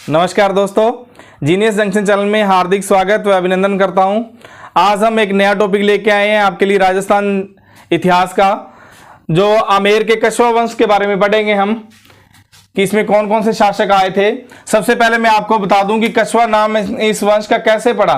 नमस्कार दोस्तों, genius junction channel में हार्दिक स्वागत व अभिनंदन करता हूं। आज हम एक नया टॉपिक लेके आए हैं आपके लिए राजस्थान इतिहास का, जो आमेर के कछवा वंश के बारे में पढ़ेंगे हम कि इसमें कौन कौन से शासक आए थे। सबसे पहले मैं आपको बता दूं कि कछवा नाम इस वंश का कैसे पड़ा,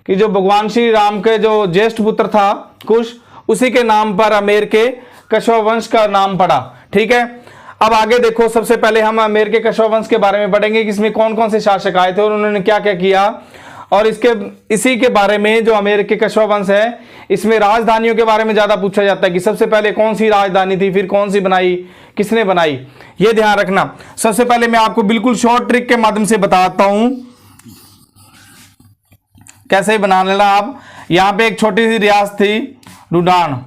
कि जो भगवान श्री राम के जो ज्येष्ठ पुत्र था कुश, उसी के नाम पर आमेर के कछवा वंश का नाम पड़ा। ठीक है, अब आगे देखो। सबसे पहले हम आमेर के कछवा वंश के बारे में पढ़ेंगे कि इसमें कौन कौन से शासक आए थे और उन्होंने क्या क्या किया। और इसी के बारे में जो आमेर के कछवा वंश है, इसमें राजधानियों के बारे में ज्यादा पूछा जाता है कि सबसे पहले कौन सी राजधानी थी, फिर कौन सी बनाई, किसने बनाई, ये ध्यान रखना। सबसे पहले मैं आपको बिल्कुल शॉर्ट ट्रिक के माध्यम से बताता हूं कैसे बना लेना आप। यहां पे एक छोटी सी रियासत थी डूडान।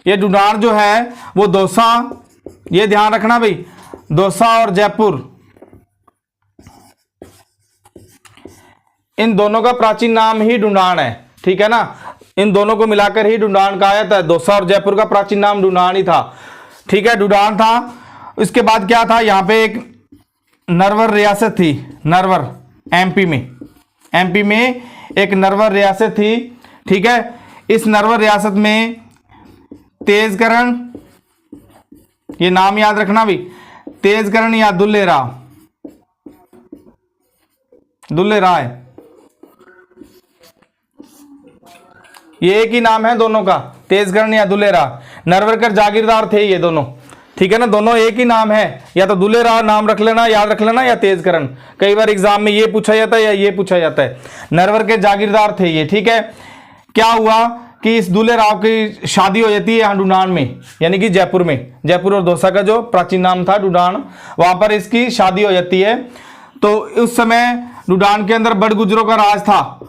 ये डूडान जो है वो दौसा, ये ध्यान रखना भाई, दौसा और जयपुर, इन दोनों का प्राचीन नाम ही डूडान है। ठीक है ना, इन दोनों को मिलाकर ही डूडान कहा जाता है। दौसा और जयपुर का प्राचीन नाम डूडान ही था। ठीक है, डूडान था। उसके बाद क्या था, यहां पे एक नरवर रियासत थी, नरवर, एमपी में एक नरवर रियासत थी। ठीक है, इस नरवर रियासत में तेजकरण, ये नाम याद रखना भी, तेजकरण या दुल्ले राय, ये एक ही नाम है दोनों का, तेजकरण या दुल्ले राय। नरवरकर जागीरदार थे ये दोनों। ठीक है ना, दोनों एक ही नाम है, या तो दुल्ले राय नाम रख लेना, याद रख लेना, या तेजकरण। कई बार एग्जाम में ये पूछा जाता है या ये पूछा जाता है। नरवर के जागीरदार थे ये। ठीक है, क्या हुआ कि इस दुल्ले राव की शादी हो जाती है यहाँ डूडान में, यानी कि जयपुर में। जयपुर और दौसा का जो प्राचीन नाम था डूडान, वहां पर इसकी शादी हो जाती है। तो उस समय डूडान के अंदर बड़गुजरों का राज था।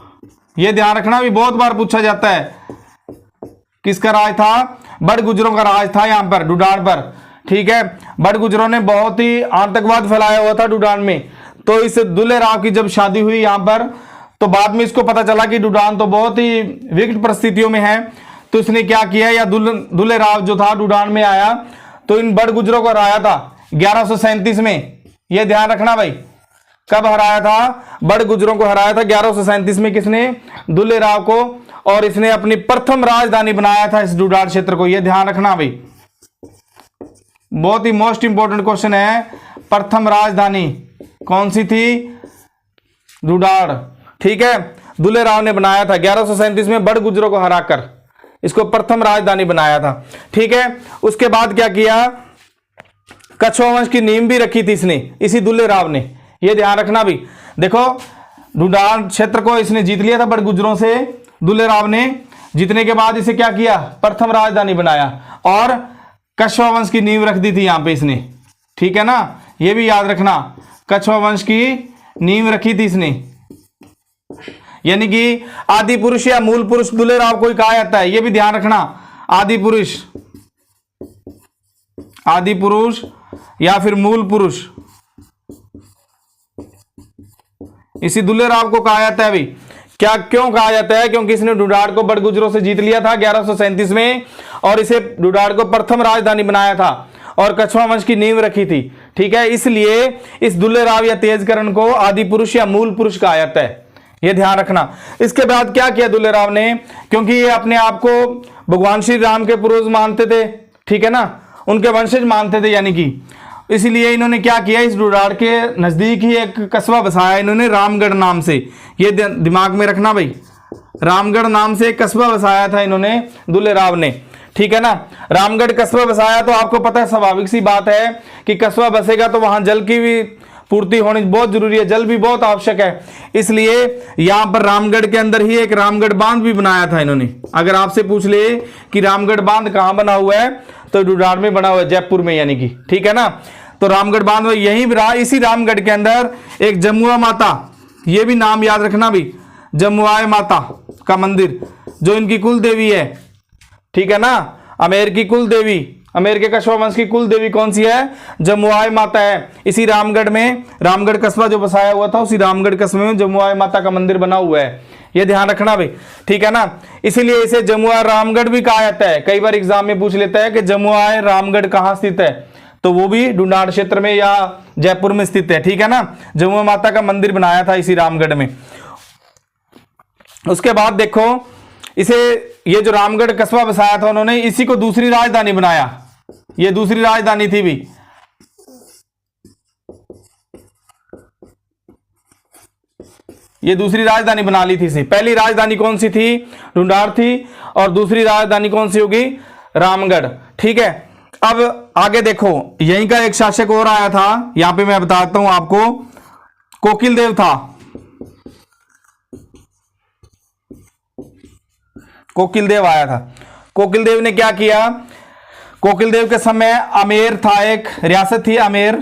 यह ध्यान रखना भी, बहुत बार पूछा जाता है किसका राज था, बड़गुजरों का राज था यहाँ पर डूडान पर। ठीक है, बड़गुजरों ने बहुत ही आतंकवाद फैलाया हुआ था डूडान में। तो इस दुल्ले राव की जब शादी हुई यहाँ पर, तो बाद में इसको पता चला कि डूडान तो बहुत ही विकट परिस्थितियों में है। तो इसने क्या किया, या दुल्ले राव जो था डूडान में आया, तो इन बड़गुजरों को हराया था 1137 में। यह ध्यान रखना भाई, कब हराया था, बड़गुजरों को हराया था 1137 में। किसने, दुल्ले राव को। और इसने अपनी प्रथम राजधानी बनाया था इस डूडान क्षेत्र को। यह ध्यान रखना भाई, बहुत ही मोस्ट इंपोर्टेंट क्वेश्चन है। प्रथम राजधानी कौन सी थी, डूडान। ठीक है, दुल्ले राव ने बनाया था 1137 में, बड़गुजरों को हराकर इसको प्रथम राजधानी बनाया था। ठीक है, उसके बाद क्या किया, कछवा वंश की नींव भी रखी थी इसने, इसी दुल्ले राव ने। यह ध्यान रखना भी। देखो, डूडान क्षेत्र को इसने जीत लिया था बड़गुजरों से, दुल्ले राव ने। जीतने के बाद इसे क्या किया, प्रथम राजधानी बनाया और कछवा वंश की नींव रख दी थी यहां पे इसने। ठीक है ना, यह भी याद रखना, कछवा वंश की नींव रखी थी इसने। यानी कि आदि पुरुष या मूल पुरुष दुल्ले राव को ही कहा जाता है, यह भी ध्यान रखना। आदि पुरुष या फिर मूल पुरुष, इसी दुल्ले राव को कहा जाता है भाई। क्या, क्यों कहा जाता है, क्योंकि इसने डूडान को बड़गुजरों से जीत लिया था 1137 में, और इसे डूडान को प्रथम राजधानी बनाया था और कछवा वंश की नींव रखी थी। ठीक है, इसलिए इस दुल्ले राव या तेजकरण को आदि पुरुष या मूल पुरुष कहा जाता है। यह ध्यान रखना। इसके बाद क्या किया दुल्ले राव ने, क्योंकि ये अपने आप को भगवान श्री राम के पूर्वज मानते थे। ठीक है ना, उनके वंशज मानते थे, यानी कि इसलिए इन्होंने क्या किया, इस डूडान के नजदीक ही एक कस्बा बसाया इन्होंने, रामगढ़ नाम से। ये दिमाग में रखना भाई, रामगढ़ नाम से एक कस्बा बसाया था इन्होंने, दुल्ले राव ने। ठीक है ना, रामगढ़ कस्बा बसाया। तो आपको पता है, स्वाभाविक सी बात है कि कस्बा बसेगा तो वहां जल की भी पूर्ति होनी बहुत जरूरी है, जल भी बहुत आवश्यक है। इसलिए यहां पर रामगढ़ के अंदर ही एक रामगढ़ बांध भी बनाया था इन्होंने। अगर आपसे पूछ ले कि रामगढ़ बांध कहां बना हुआ है, तो डूडान में बना हुआ है, जयपुर में, यानी कि। ठीक है ना, तो रामगढ़ बांध यही इसी रामगढ़ के अंदर एक जमुआ माता, ये भी नाम याद रखना भी, जमुआए माता का मंदिर, जो इनकी कुल देवी है। ठीक है ना, आमेर की कुल देवी, आमेर के कछवा वंश की कुल देवी कौन सी है, जमुआए माता है। इसी रामगढ़ में, रामगढ़ कस्बा जो बसाया हुआ था, उसी रामगढ़ कस्बे में जमुआए माता का मंदिर बना हुआ है। ये ध्यान रखना भाई, ठीक है ना। इसीलिए इसे जमुआ रामगढ़ भी कहा जाता है। कई बार एग्जाम में पूछ लेता है कि जमुआ रामगढ़ कहाँ स्थित है, तो वो भी ढूंढाड़ क्षेत्र में या जयपुर में स्थित है, ठीक है ना। जमुआ माता का मंदिर बनाया था इसी रामगढ़ में। उसके बाद देखो इसे, ये जो रामगढ़ कस्बा बसाया था उन्होंने, इसी को दूसरी राजधानी बनाया। ये दूसरी राजधानी थी भी। ये दूसरी राजधानी बना ली थी इसे। पहली राजधानी कौन सी थी? ढूंढाड़ थी, और दूसरी राजधानी कौन सी होगी? रामगढ़, ठीक है। अब आगे देखो, यहीं का एक शासक और आया था, यहां पे मैं बताता हूं आपको, कोकिलदेव था। कोकिलदेव आया था। कोकिलदेव ने क्या किया? कोकिलदेव के समय आमेर था, एक रियासत थी आमेर।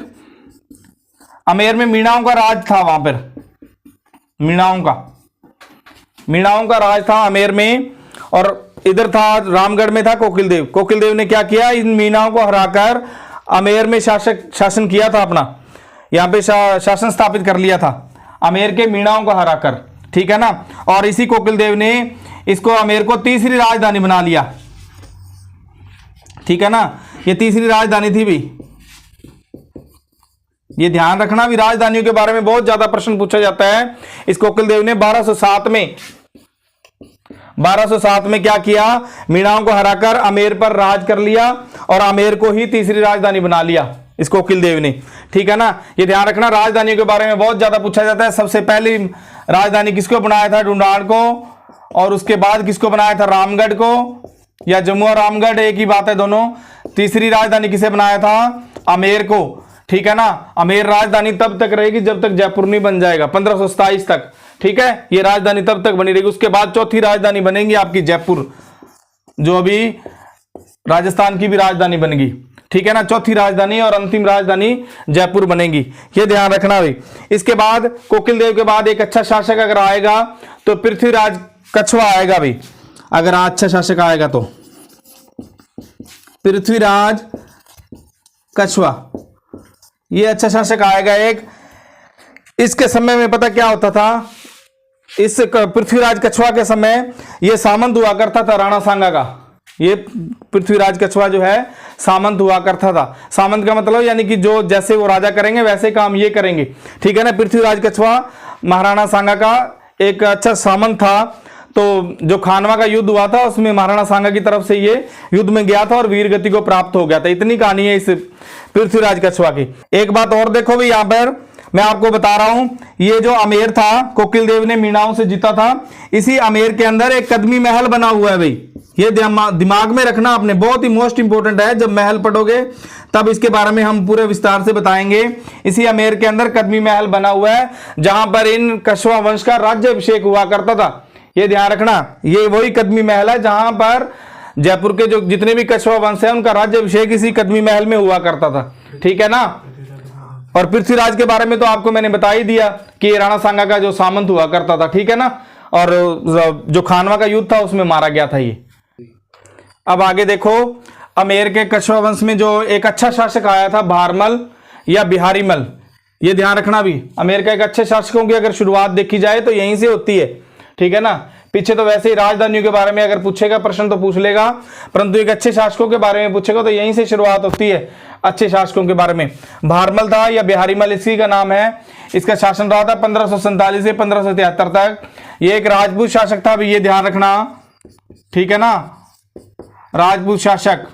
आमेर में मीणाओं का राज था, वहां पर मीणाओं का राज था आमेर में, और इधर था रामगढ़ में था कोकिलदेव। कोकिलदेव ने क्या किया? इन मीणाओं को हराकर आमेर में शासन किया था अपना, यहां पे शासन स्थापित कर लिया था आमेर के मीणाओं को हराकर, ठीक है ना। और इसी कोकिलदेव ने इसको आमेर को तीसरी राजधानी बना लिया, ठीक है ना। ये तीसरी राजधानी थी भी। ये ध्यान रखना भी, राजधानियों के बारे में बहुत ज्यादा प्रश्न पूछा जाता है। इस कोकिलदेव ने 1207 में क्या किया? मीणाओं को हराकर आमेर पर राज कर लिया, और आमेर को ही तीसरी राजधानी बना लिया इस कोकिलदेव ने, ठीक है ना। ये ध्यान रखना, राजधानियों के बारे में बहुत ज्यादा पूछा जाता है। सबसे पहली राजधानी किसको बनाया था? ढूंढाड़ को, और उसके बाद किसको बनाया था? रामगढ़ को, या जम्मू और रामगढ़ एक ही बात है दोनों। तीसरी राजधानी किसे बनाया था? आमेर को, ठीक है ना। आमेर राजधानी तब तक रहेगी जब तक जयपुर नहीं बन जाएगा, 1527 तक, ठीक है। ये राजधानी तब तक बनी रहेगी। उसके बाद चौथी राजधानी बनेगी आपकी जयपुर, जो अभी राजस्थान की भी राजधानी बनेगी, ठीक है ना। चौथी राजधानी और अंतिम राजधानी जयपुर बनेगी, ये ध्यान रखना भाई। इसके बाद कोकिलदेव के बाद एक अच्छा शासक अगर आएगा तो पृथ्वीराज कछवा आएगा भाई। अगर अच्छा शासक आएगा तो पृथ्वीराज कछवा, ये अच्छा शासक आएगा एक। इसके समय में पता क्या होता था? इस पृथ्वीराज कछवा के समय ये सामंत हुआ करता था राणा सांगा का। ये पृथ्वीराज कछवा जो है सामंत हुआ करता था। सामंत का मतलब यानी कि जो जैसे वो राजा करेंगे वैसे काम ये करेंगे, ठीक है ना। पृथ्वीराज कछवा महाराणा सांगा का एक अच्छा सामंत था। तो जो खानवा का युद्ध हुआ था उसमें महाराणा सांगा की तरफ से ये युद्ध में गया था और वीर गति को प्राप्त हो गया था। इतनी कहानी है इस पृथ्वीराज कछवा की। एक बात और देखो भी, यहां पर मैं आपको बता रहा हूं, ये जो आमेर था कोकिलदेव ने मीणाओं से जीता था, इसी आमेर के अंदर एक कदमी महल बना हुआ है भाई। ये दिमाग में रखना आपने, बहुत ही मोस्ट इंपोर्टेंट है। जब महल पढ़ोगे तब इसके बारे में हम पूरे विस्तार से बताएंगे। इसी आमेर के अंदर कदमी महल बना हुआ है जहां पर इन कछवा वंश का राज्याभिषेक हुआ करता था। ये ध्यान रखना, ये वही कदमी महल है जहां पर जयपुर के जो जितने भी कछवा वंश है उनका राज्याभिषेक इसी कदमी महल में हुआ करता था, ठीक है ना। और पृथ्वीराज के बारे में तो आपको मैंने बता ही दिया कि राणा सांगा का जो सामंत हुआ करता था, ठीक है ना। और जो खानवा का युद्ध था उसमें मारा गया था ये। अब आगे देखो, आमेर के कछवा वंश में जो एक अच्छा शासक आया था भारमल या बिहारीमल, ये ध्यान रखना भी। आमेर का एक अच्छे शासकों की अगर शुरुआत देखी जाए तो यहीं से होती है, ठीक है ना। पीछे तो वैसे ही राजधानियों के बारे में अगर पूछेगा प्रश्न तो पूछ लेगा, परंतु एक अच्छे शासकों के बारे में पूछेगा तो यहीं से शुरुआत होती है अच्छे शासकों के बारे में। भारमल था या बिहारीमल इसी का नाम है। इसका शासन रहा था 1547 से 1573 तक। ये एक राजपूत शासक था भी, ये ध्यान रखना, ठीक है ना। राजपूत शासक,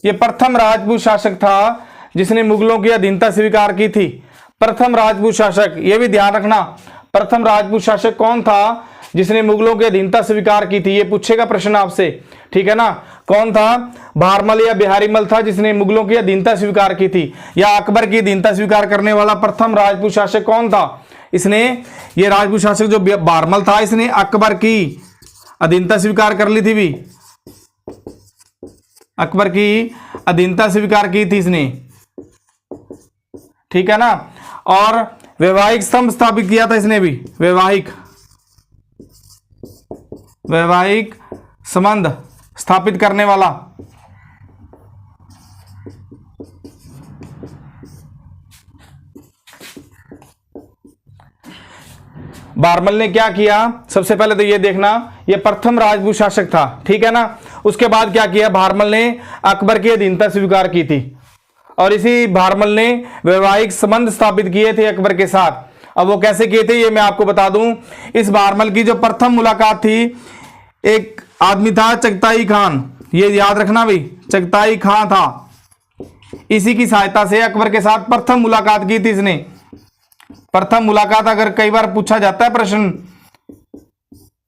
ये प्रथम राजपूत शासक था जिसने मुगलों की अधीनता स्वीकार की थी। प्रथम राजपूत शासक, ये भी ध्यान रखना, प्रथम राजपूत शासक कौन था जिसने मुगलों की अधीनता स्वीकार की थी। ये पूछेगा प्रश्न आपसे, ठीक है ना। कौन था? भारमल या बिहारीमल था जिसने मुगलों की अधीनता स्वीकार की थी, या अकबर की अधीनता स्वीकार करने वाला प्रथम राजपूत शासक कौन था? इसने, ये राजपूत शासक जो भारमल था, इसने अकबर की अधीनता स्वीकार कर ली थी भी। अकबर की अधीनता स्वीकार की थी इसने, ठीक है ना। और वैवाहिक स्तंभ स्थापित किया था इसने भी, वैवाहिक संबंध स्थापित करने वाला। भारमल ने क्या किया? सबसे पहले तो ये देखना, ये प्रथम राजपूत शासक था, ठीक है ना। उसके बाद क्या किया, भारमल ने अकबर की अधीनता स्वीकार की थी और इसी भारमल ने वैवाहिक संबंध स्थापित किए थे अकबर के साथ। अब वो कैसे किए थे ये मैं आपको बता दूं। इस भारमल की जो प्रथम मुलाकात थी, एक आदमी था चगताई खान, ये याद रखना भाई, चगताई खान था, इसी की सहायता से अकबर के साथ प्रथम मुलाकात की थी इसने। प्रथम मुलाकात अगर कई बार पूछा जाता है प्रश्न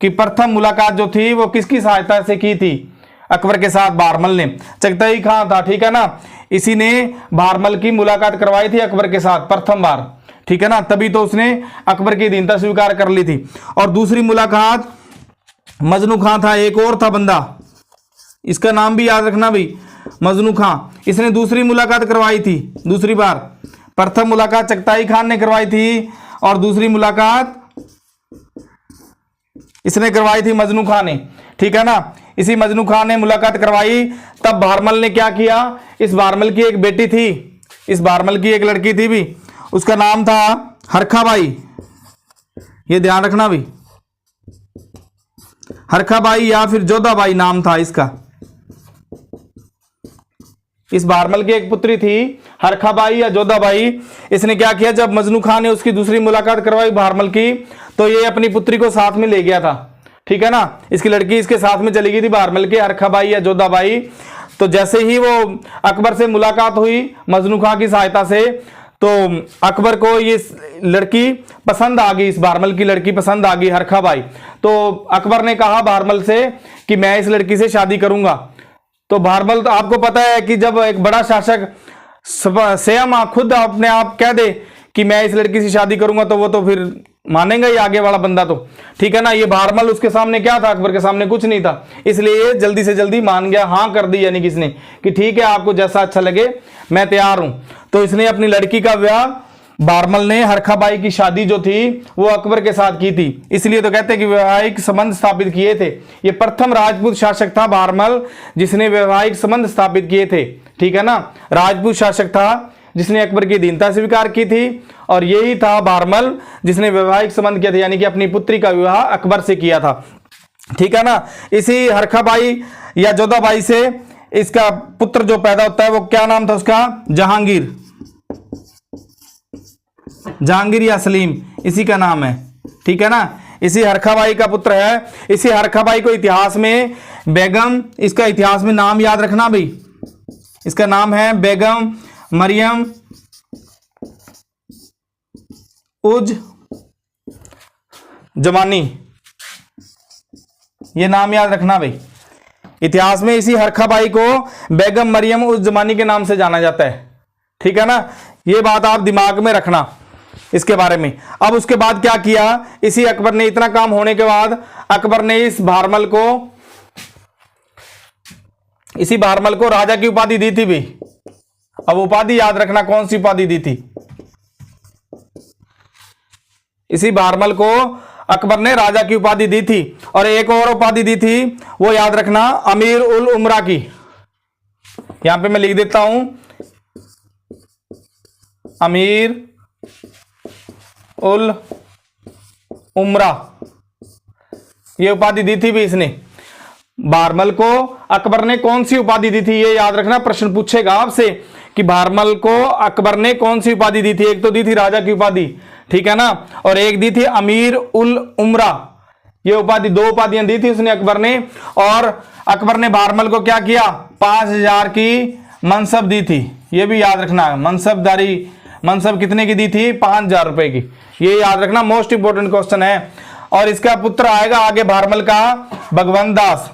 कि प्रथम मुलाकात जो थी वो किसकी सहायता से की थी, अकबर के साथ भारमल ने, चगताई खान था, ठीक है ना। इसी ने भारमल की मुलाकात करवाई थी अकबर के साथ प्रथम बार, ठीक है ना, तभी तो उसने अकबर की अधीनता स्वीकार कर ली थी। और दूसरी मुलाकात मजनू खां था, एक और था बंदा, इसका नाम भी याद रखना भाई, मजनू खां, इसने दूसरी मुलाकात करवाई थी दूसरी बार। प्रथम मुलाकात चगताई खान ने करवाई थी और दूसरी मुलाकात इसने करवाई थी मजनू खां ने, ठीक है ना। इसी मजनू खान ने मुलाकात करवाई, तब भारमल ने क्या किया, इस भारमल की एक बेटी थी, इस भारमल की एक लड़की थी भी, उसका नाम था हरखाबाई, ये ध्यान रखना भी, हरखाबाई या फिर जोधाबाई नाम था इसका। इस भारमल की एक पुत्री थी हरखाबाई या जोधाबाई। इसने क्या किया, जब मजनू खान ने उसकी दूसरी मुलाकात करवाई भारमल की, तो ये अपनी पुत्री को साथ में ले गया था, ठीक है ना, इसकी लड़की इसके साथ में चली गई थी भारमल की, हरखाबाई या जोधाबाई। तो जैसे ही वो अकबर से मुलाकात हुई मजनू खां की सहायता से, तो अकबर को ये लड़की पसंद आ गई, इस भारमल की लड़की पसंद आ गई हरखाबाई। तो अकबर ने कहा भारमल से कि मैं इस लड़की से शादी करूंगा। तो भारमल, तो आपको पता है कि जब एक बड़ा शासक स्वयं खुद अपने आप कह दे कि मैं इस लड़की से शादी करूंगा, तो वो तो फिर मानेगा ही आगे वाला बंदा, तो ठीक है ना। ये भारमल उसके सामने क्या था, अकबर के सामने कुछ नहीं था, इसलिए जल्दी से जल्दी मान गया, हाँ कर दी, यानी किसने कि ठीक है आपको जैसा अच्छा लगे मैं तैयार हूं। तो इसने अपनी लड़की का ब्याह भारमल ने हरखाबाई की शादी जो थी वो अकबर के साथ की थी, इसलिए तो कहते हैं कि वैवाहिक संबंध स्थापित किए थे। ये प्रथम राजपूत शासक था भारमल जिसने वैवाहिक संबंध स्थापित किए थे, ठीक है ना, राजपूत शासक था जिसने अकबर की अधीनता स्वीकार की थी, और यही था भारमल जिसने वैवाहिक संबंध किया था, यानी कि अपनी पुत्री का विवाह अकबर से किया था, ठीक है ना। इसी हरखाबाई या जोधाबाई से इसका पुत्र जो पैदा होता है वो क्या नाम था उसका, जहांगीर, जहांगीर या सलीम इसी का नाम है, ठीक है ना। इसी हरखाबाई का पुत्र है। इसी हरखाबाई को इतिहास में बेगम, इसका इतिहास में नाम याद रखना भाई, इसका नाम है बेगम मरियम उज जमानी, ये नाम याद रखना भाई। इतिहास में इसी हरखाबाई को बेगम मरियम उज जमानी के नाम से जाना जाता है, ठीक है ना, ये बात आप दिमाग में रखना इसके बारे में। अब उसके बाद क्या किया, इसी अकबर ने, इतना काम होने के बाद अकबर ने इस भारमल को राजा की उपाधि दी थी भी। अब उपाधि याद रखना, कौन सी उपाधि दी थी, इसी भारमल को अकबर ने राजा की उपाधि दी थी, और एक और उपाधि दी थी वो याद रखना, अमीर उल उमरा की। यहां पे मैं लिख देता हूं, अमीर उल उमरा, ये उपाधि दी थी भी इसने। भारमल को अकबर ने कौन सी उपाधि दी थी ये याद रखना, प्रश्न पूछेगा आपसे कि भारमल को अकबर ने कौन सी उपाधि दी थी। एक तो दी थी राजा की उपाधि, ठीक है ना, और एक दी थी अमीर उल उमरा, ये उपाधि, दो उपाधियां दी थी उसने अकबर ने। और अकबर ने भारमल को क्या किया, 5000 की मनसब दी थी, ये भी याद रखना, मनसबदारी, मनसब कितने की दी थी, 5000 रुपए की, ये याद रखना, मोस्ट इंपोर्टेंट क्वेश्चन है। और इसका पुत्र आएगा आगे भारमल का भगवंत दास,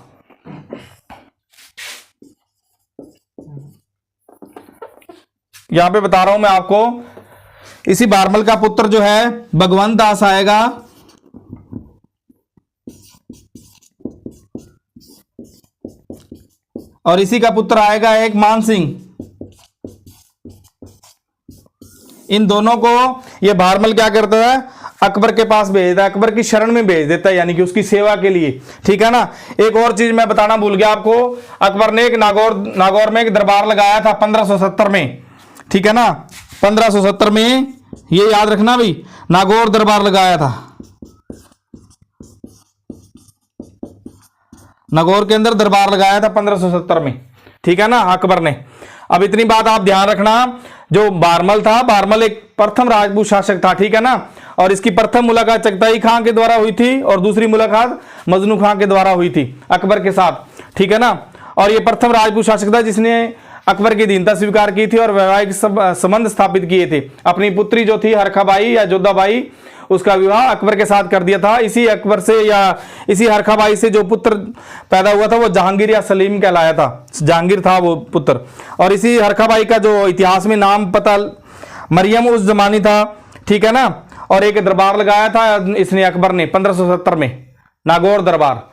यहां पे बता रहा हूं मैं आपको, इसी भारमल का पुत्र जो है भगवंत दास आएगा, और इसी का पुत्र आएगा एक मान सिंह। इन दोनों को ये भारमल क्या करता है, अकबर के पास भेज देता है, अकबर की शरण में भेज देता है, यानी कि उसकी सेवा के लिए, ठीक है ना। एक और चीज मैं बताना भूल गया आपको, अकबर ने एक नागौर में एक दरबार लगाया था 1570 में, ठीक है ना, 1570 में, ये याद रखना भाई, नागौर दरबार लगाया था। नागौर के अंदर दरबार लगाया था 1570 में, ठीक है ना, अकबर ने। अब इतनी बात आप ध्यान रखना, जो बारमल था, बारमल एक प्रथम राजपूत शासक था, ठीक है ना, और इसकी प्रथम मुलाकात चगताई खां के द्वारा हुई थी और दूसरी मुलाकात मजनू खां के द्वारा हुई थी अकबर के साथ, ठीक है ना। और ये प्रथम राजपूत शासक था जिसने अकबर की दीनता स्वीकार की थी और वैवाहिक संबंध स्थापित किए थे। अपनी पुत्री जो थी हरखाबाई या जोधाबाई, उसका विवाह अकबर के साथ कर दिया था। इसी अकबर से या इसी हरखाबाई से जो पुत्र पैदा हुआ था वो जहांगीर या सलीम कहलाया था, जहांगीर था वो पुत्र। और इसी हरखाबाई का जो इतिहास में नाम पता मरियम उस जमानी था, ठीक है ना। और एक दरबार लगाया था इसने अकबर ने 1570 में, नागौर दरबार,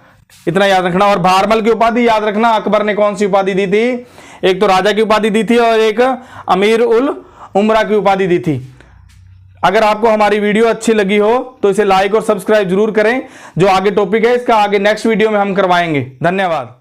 इतना याद रखना। और बारमल की उपाधि याद रखना, अकबर ने कौन सी उपाधि दी थी, एक तो राजा की उपाधि दी थी और एक अमीर उल उमरा की उपाधि दी थी। अगर आपको हमारी वीडियो अच्छी लगी हो तो इसे लाइक और सब्सक्राइब जरूर करें। जो आगे टॉपिक है इसका आगे नेक्स्ट वीडियो में हम करवाएंगे। धन्यवाद।